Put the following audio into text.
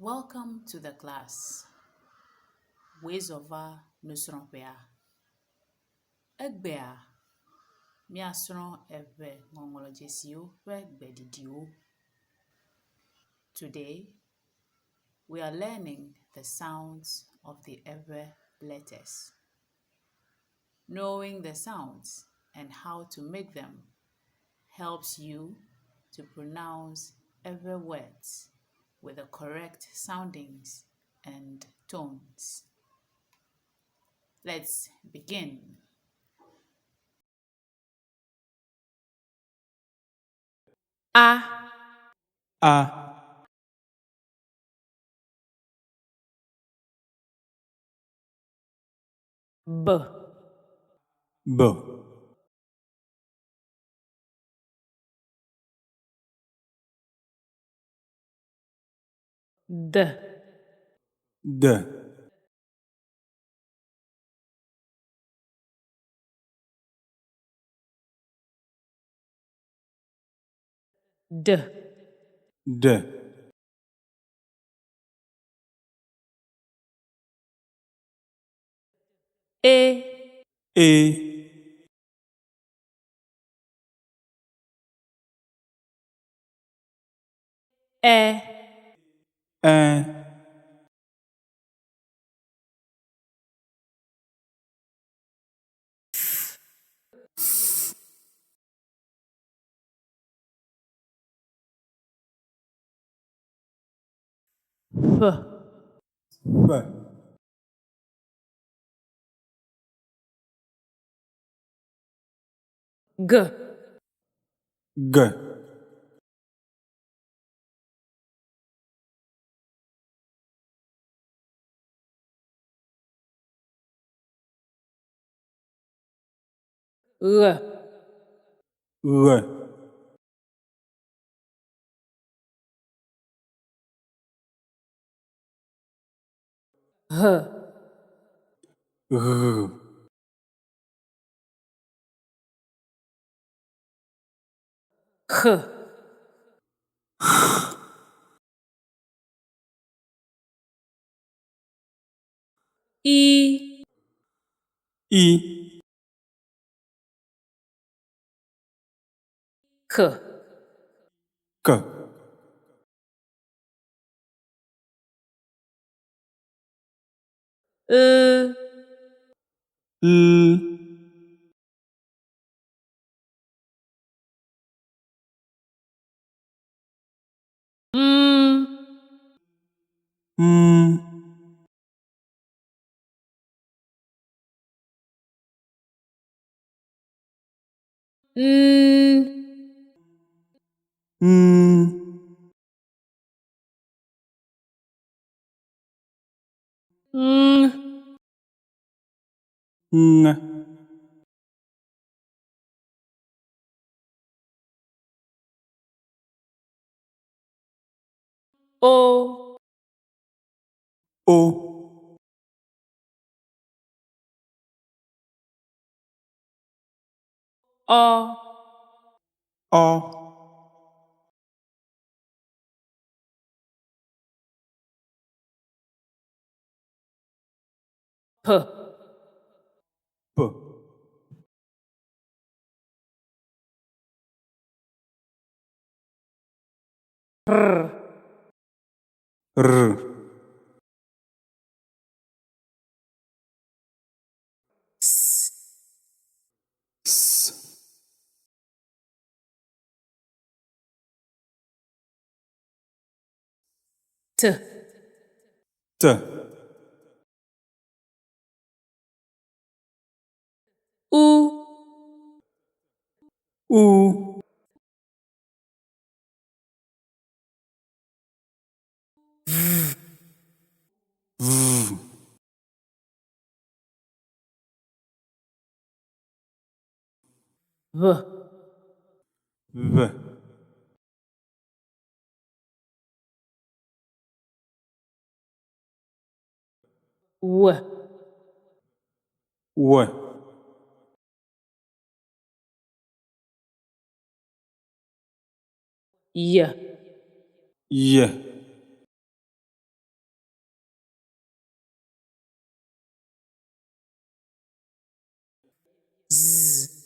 Welcome to the class. Wezova nusronpea. Egbea. Miasron eve ngongolojesio gbedidio. Today, we are learning the sounds of the Ewe letters. Knowing the sounds and how to make them helps you to pronounce Ewe words with the correct soundings and tones. Let's begin. A, A, B, B, D, D, D, D, E, E, E, E, F, F, G, G, R, R, H, R, H, I, I, K, K, L, L, M, M, N, N, Ng, Ng, O, O, O, O, P, P, R, R, S, S, T, T, U, U, V, V, V, W, W, Y, Y, z,